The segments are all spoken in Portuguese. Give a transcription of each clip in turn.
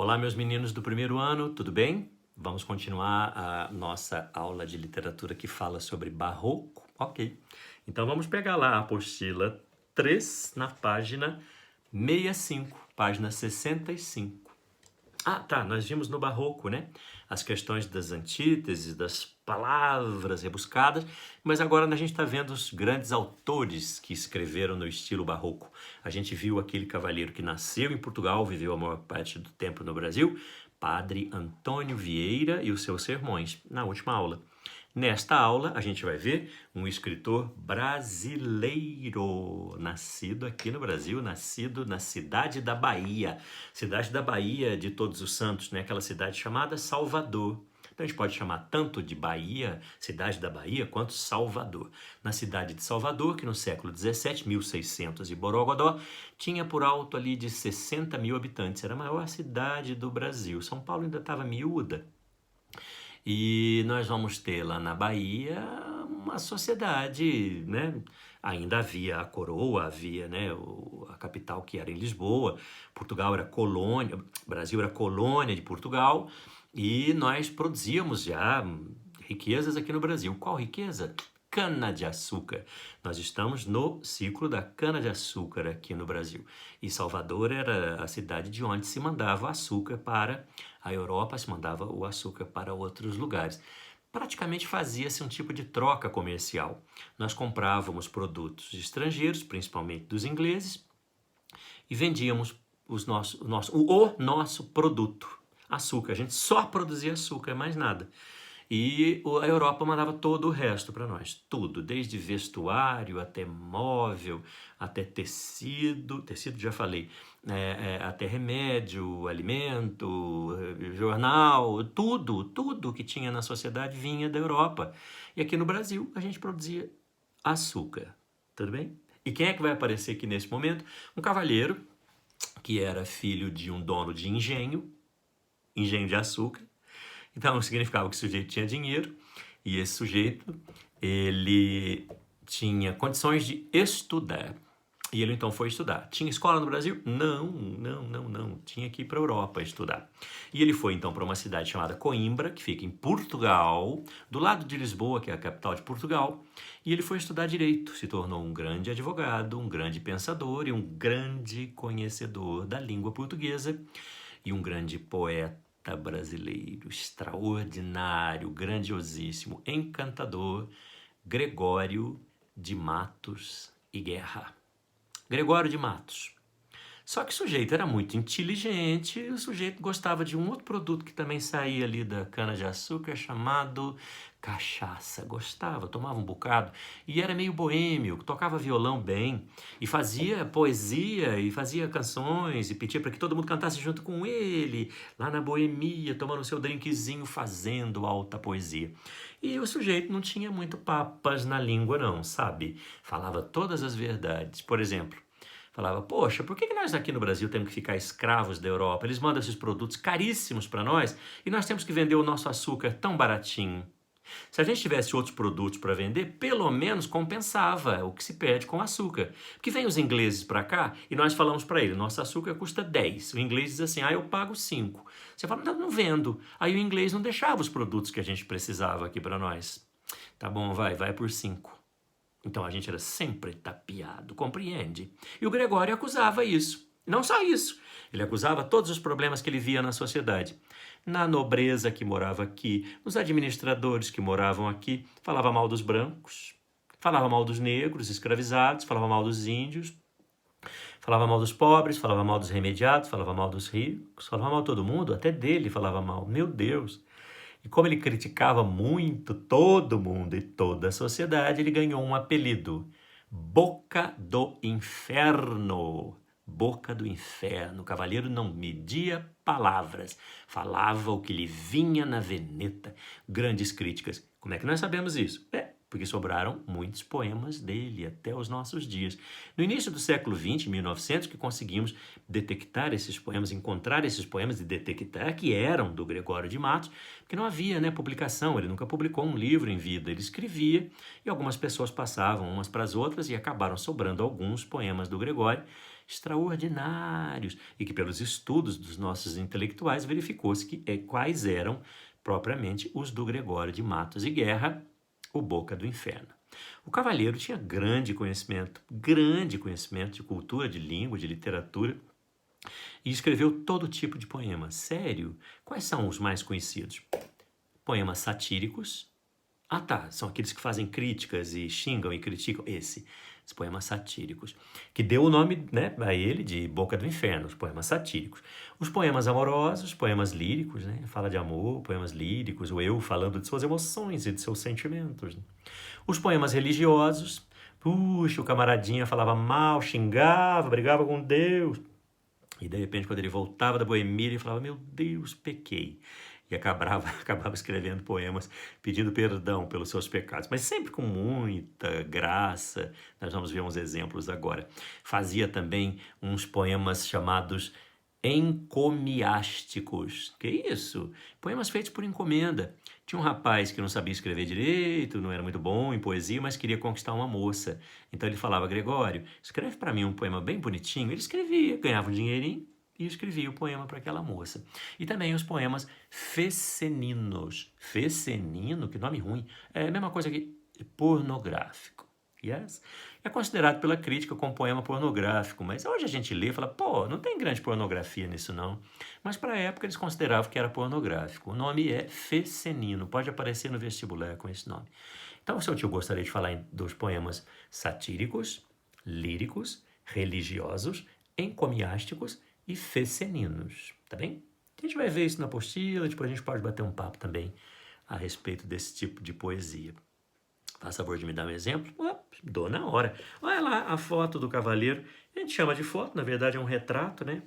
Olá, meus meninos do primeiro ano, tudo bem? Vamos continuar a nossa aula de literatura que fala sobre barroco? Ok. Então vamos pegar lá a apostila 3 na página 65, página 65. Ah, tá, nós vimos no barroco, né? As questões das antíteses, das palavras rebuscadas, mas agora a gente está vendo os grandes autores que escreveram no estilo barroco. A gente viu aquele cavalheiro que nasceu em Portugal, viveu a maior parte do tempo no Brasil, Padre Antônio Vieira e os seus sermões, na última aula. Nesta aula, a gente vai ver um escritor brasileiro, nascido aqui no Brasil, nascido na cidade da Bahia. Cidade da Bahia de Todos os Santos, né? Aquela cidade chamada Salvador. Então a gente pode chamar tanto de Bahia, cidade da Bahia, quanto Salvador. Na cidade de Salvador, que no século XVII, 1600 e Borogodó, tinha por alto ali de 60 mil habitantes. Era a maior cidade do Brasil. São Paulo ainda estava miúda. E nós vamos ter lá na Bahia uma sociedade, né? Ainda havia a coroa, havia, né, a capital que era em Lisboa, Portugal era colônia, Brasil era colônia de Portugal, e nós produzíamos já riquezas aqui no Brasil. Qual riqueza? Cana-de-açúcar. Nós estamos no ciclo da cana-de-açúcar aqui no Brasil. E Salvador era a cidade de onde se mandava açúcar para a Europa, se mandava o açúcar para outros lugares. Praticamente fazia-se um tipo de troca comercial. Nós comprávamos produtos estrangeiros, principalmente dos ingleses, e vendíamos o nosso produto, açúcar. A gente só produzia açúcar, mais nada. E a Europa mandava todo o resto para nós, tudo, desde vestuário até móvel, até tecido já falei, até remédio, alimento, jornal, tudo que tinha na sociedade vinha da Europa. E aqui no Brasil a gente produzia açúcar, tudo bem? E quem é que vai aparecer aqui nesse momento? Um cavalheiro que era filho de um dono de engenho de açúcar. Então significava que o sujeito tinha dinheiro e esse sujeito, ele tinha condições de estudar. E ele então foi estudar. Tinha escola no Brasil? Não. Tinha que ir para a Europa estudar. E ele foi então para uma cidade chamada Coimbra, que fica em Portugal, do lado de Lisboa, que é a capital de Portugal. E ele foi estudar direito, se tornou um grande advogado, um grande pensador e um grande conhecedor da língua portuguesa e um grande poeta brasileiro, extraordinário, grandiosíssimo, encantador, Gregório de Matos e Guerra. Gregório de Matos. Só que o sujeito era muito inteligente, o sujeito gostava de um outro produto que também saía ali da cana-de-açúcar, chamado cachaça. Gostava, tomava um bocado e era meio boêmio, tocava violão bem e fazia poesia e fazia canções e pedia para que todo mundo cantasse junto com ele, lá na boemia, tomando seu drinkzinho, fazendo alta poesia. E o sujeito não tinha muito papas na língua não, sabe? Falava todas as verdades. Por exemplo, falava, poxa, por que nós aqui no Brasil temos que ficar escravos da Europa? Eles mandam esses produtos caríssimos para nós e nós temos que vender o nosso açúcar tão baratinho. Se a gente tivesse outros produtos para vender, pelo menos compensava o que se perde com o açúcar. Porque vem os ingleses para cá e nós falamos para ele, nosso açúcar custa 10. O inglês diz assim, eu pago 5. Você fala, não vendo. Aí o inglês não deixava os produtos que a gente precisava aqui para nós. Tá bom, vai por 5. Então a gente era sempre tapeado, compreende? E o Gregório acusava isso. Não só isso, ele acusava todos os problemas que ele via na sociedade. Na nobreza que morava aqui, nos administradores que moravam aqui, falava mal dos brancos, falava mal dos negros escravizados, falava mal dos índios, falava mal dos pobres, falava mal dos remediados, falava mal dos ricos, falava mal de todo mundo, até dele falava mal. Meu Deus! E como ele criticava muito todo mundo e toda a sociedade, ele ganhou um apelido, Boca do Inferno. Boca do Inferno. O cavaleiro não media palavras, falava o que lhe vinha na veneta. Grandes críticas. Como é que nós sabemos isso? Porque sobraram muitos poemas dele até os nossos dias. No início do século XX, 1900, que conseguimos detectar esses poemas, encontrar esses poemas e detectar que eram do Gregório de Matos, porque não havia, publicação, ele nunca publicou um livro em vida, ele escrevia e algumas pessoas passavam umas para as outras e acabaram sobrando alguns poemas do Gregório extraordinários e que pelos estudos dos nossos intelectuais verificou-se que quais eram propriamente os do Gregório de Matos e Guerra, o Boca do Inferno. O Cavalheiro tinha grande conhecimento de cultura, de língua, de literatura, e escreveu todo tipo de poemas. Sério? Quais são os mais conhecidos? Poemas satíricos. Ah, tá, são aqueles que fazem críticas e xingam e criticam. Os poemas satíricos, que deu o nome, né, a ele de Boca do Inferno, os poemas satíricos. Os poemas amorosos, poemas líricos, né, fala de amor, poemas líricos, o eu falando de suas emoções e de seus sentimentos. Né? Os poemas religiosos, puxa, o camaradinha falava mal, xingava, brigava com Deus. E de repente, quando ele voltava da boemia, ele falava, meu Deus, pequei. E acabava escrevendo poemas pedindo perdão pelos seus pecados, mas sempre com muita graça. Nós vamos ver uns exemplos agora. Fazia também uns poemas chamados encomiásticos. Que isso? Poemas feitos por encomenda. Tinha um rapaz que não sabia escrever direito, não era muito bom em poesia, mas queria conquistar uma moça. Então ele falava, Gregório, escreve para mim um poema bem bonitinho. Ele escrevia, ganhava um dinheirinho e escrevia o poema para aquela moça. E também os poemas fesseninos. Fessenino, que nome ruim. É a mesma coisa que pornográfico. Yes? É considerado pela crítica como poema pornográfico, mas hoje a gente lê e fala, pô, não tem grande pornografia nisso não. Mas para a época eles consideravam que era pornográfico. O nome é fessenino, pode aparecer no vestibular com esse nome. Então o seu tio gostaria de falar dos poemas satíricos, líricos, religiosos, encomiásticos e fesseninos, tá bem? A gente vai ver isso na apostila, depois a gente pode bater um papo também a respeito desse tipo de poesia. Faz favor de me dar um exemplo? Dou na hora. Olha lá a foto do cavaleiro. A gente chama de foto, na verdade é um retrato, né?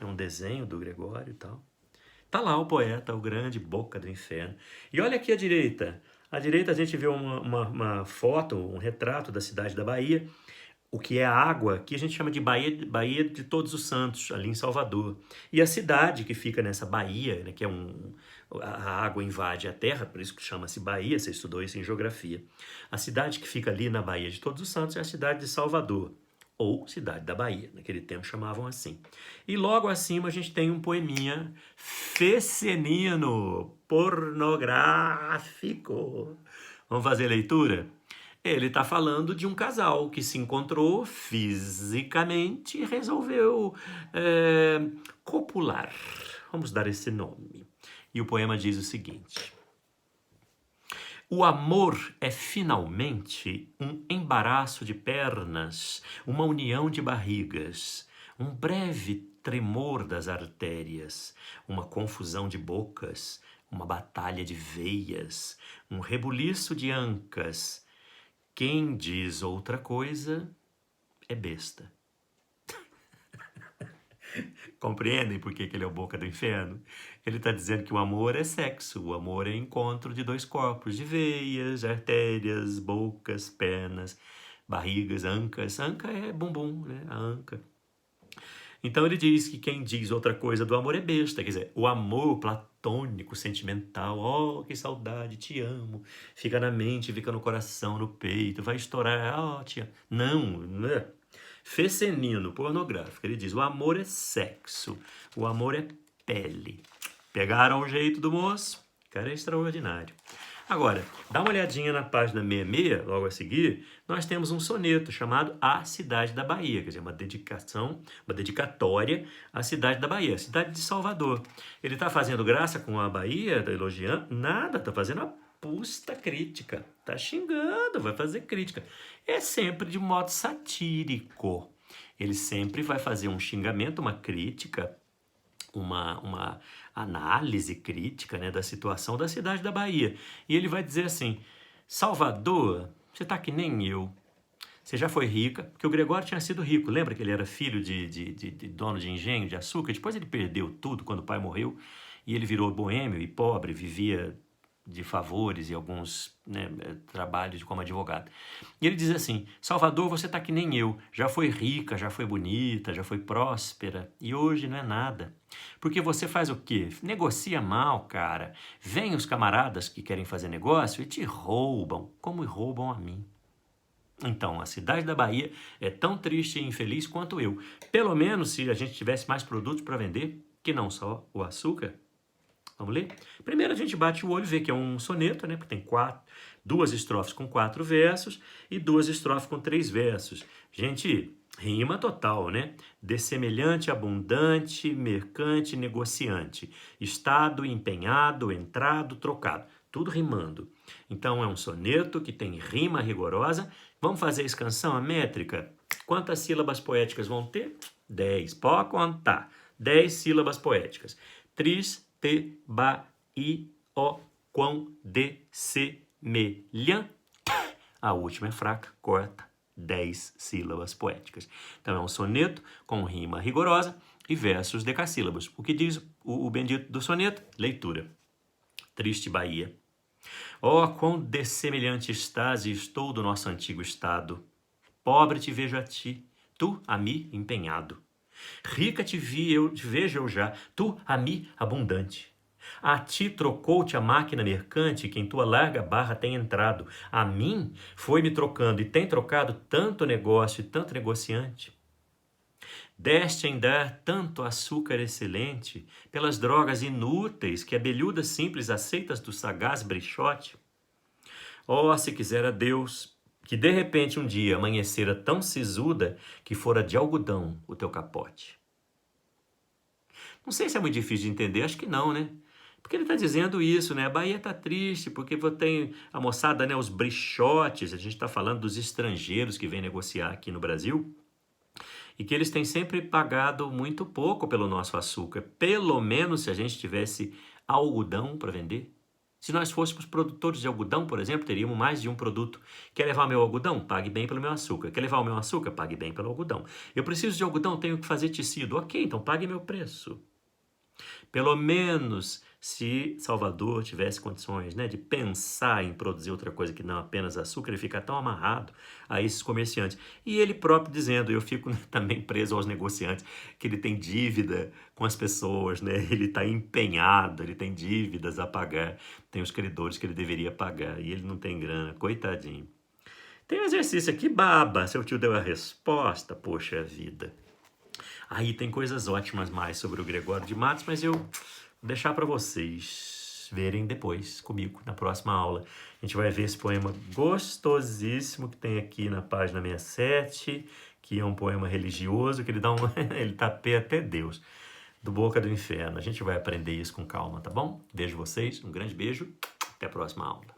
É um desenho do Gregório e tal. Tá lá o poeta, o grande Boca do Inferno. E olha aqui à direita. À direita a gente vê uma foto, um retrato da cidade da Bahia. O que é a água, que a gente chama de Baía de Todos os Santos, ali em Salvador. E a cidade que fica nessa baía, né, que é a água invade a terra, por isso que chama-se Bahia, você estudou isso em geografia. A cidade que fica ali na Baía de Todos os Santos é a cidade de Salvador, ou Cidade da Bahia, naquele tempo chamavam assim. E logo acima a gente tem um poeminha fessenino, pornográfico. Vamos fazer leitura? Ele está falando de um casal que se encontrou fisicamente e resolveu copular. Vamos dar esse nome. E o poema diz o seguinte. O amor é finalmente um embaraço de pernas, uma união de barrigas, um breve tremor das artérias, uma confusão de bocas, uma batalha de veias, um rebuliço de ancas. Quem diz outra coisa é besta. Compreendem por que ele é o Boca do Inferno? Ele está dizendo que o amor é sexo, o amor é encontro de dois corpos, de veias, artérias, bocas, pernas, barrigas, ancas. Anca é bumbum, né? A anca. Então ele diz que quem diz outra coisa do amor é besta, quer dizer, o amor platônico, sentimental, oh, que saudade, te amo, fica na mente, fica no coração, no peito, vai estourar, oh, te amo. Não, né? Fessenino, pornográfico, ele diz, o amor é sexo, o amor é pele. Pegaram o jeito do moço? O cara é extraordinário. Agora, dá uma olhadinha na página 66, logo a seguir, nós temos um soneto chamado A Cidade da Bahia, quer dizer, uma dedicatória à cidade da Bahia, a cidade de Salvador. Ele está fazendo graça com a Bahia, está elogiando? Nada, está fazendo a pusta crítica, está xingando, vai fazer crítica. É sempre de modo satírico. Ele sempre vai fazer um xingamento, uma crítica, uma análise crítica, né, da situação da cidade da Bahia. E ele vai dizer assim, Salvador, você está que nem eu. Você já foi rica, porque o Gregório tinha sido rico. Lembra que ele era filho de dono de engenho de açúcar? Depois ele perdeu tudo quando o pai morreu e ele virou boêmio e pobre, vivia de favores e alguns, né, trabalhos como advogado. E ele diz assim, Salvador, você está que nem eu, já foi rica, já foi bonita, já foi próspera, e hoje não é nada. Porque você faz o quê? Negocia mal, cara. Vem os camaradas que querem fazer negócio e te roubam, como roubam a mim. Então, a cidade da Bahia é tão triste e infeliz quanto eu. Pelo menos se a gente tivesse mais produtos para vender, que não só o açúcar. Vamos ler? Primeiro a gente bate o olho e vê que é um soneto, né? Porque tem duas estrofes com 4 versos e 2 estrofes com 3 versos. Gente, rima total, né? Dessemelhante, abundante, mercante, negociante. Estado, empenhado, entrado, trocado. Tudo rimando. Então é um soneto que tem rima rigorosa. Vamos fazer a escansão, a métrica? Quantas sílabas poéticas vão ter? 10. Pode contar. 10 sílabas poéticas. Triste, Bahia, quão dessemelhante. A última é fraca, corta. 10 sílabas poéticas. Então é um soneto com rima rigorosa e versos decassílabos. O que diz o bendito do soneto? Leitura. Triste Bahia. Oh, quão dessemelhante estás e estou do nosso antigo estado. Pobre te vejo a ti, tu a mim empenhado. Rica te vejo eu já, tu a mim abundante. A ti trocou-te a máquina mercante que em tua larga barra tem entrado. A mim foi-me trocando e tem trocado tanto negócio e tanto negociante. Deste em dar tanto açúcar excelente pelas drogas inúteis que abelhudas simples aceitas do sagaz brixote. Oh, se quisera Deus que de repente um dia amanhecera tão sisuda que fora de algodão o teu capote. Não sei se é muito difícil de entender, acho que não, né? Porque ele está dizendo isso, né? A Bahia está triste porque tem a moçada, né? Os brixotes, a gente está falando dos estrangeiros que vêm negociar aqui no Brasil e que eles têm sempre pagado muito pouco pelo nosso açúcar. Pelo menos se a gente tivesse algodão para vender. Se nós fôssemos produtores de algodão, por exemplo, teríamos mais de um produto. Quer levar meu algodão? Pague bem pelo meu açúcar. Quer levar o meu açúcar? Pague bem pelo algodão. Eu preciso de algodão, tenho que fazer tecido. Ok, então pague meu preço. Pelo menos se Salvador tivesse condições, né, de pensar em produzir outra coisa que não apenas açúcar, ele fica tão amarrado a esses comerciantes. E ele próprio dizendo, eu fico também preso aos negociantes, que ele tem dívida com as pessoas, né? Ele está empenhado, ele tem dívidas a pagar, tem os credores que ele deveria pagar e ele não tem grana, coitadinho. Tem um exercício aqui, baba, seu tio deu a resposta, poxa vida. Aí tem coisas ótimas mais sobre o Gregório de Matos, mas eu vou deixar para vocês verem depois comigo, na próxima aula. A gente vai ver esse poema gostosíssimo que tem aqui na página 67, que é um poema religioso, que ele dá ele tapeia até Deus, do Boca do Inferno. A gente vai aprender isso com calma, tá bom? Vejo vocês, um grande beijo, até a próxima aula.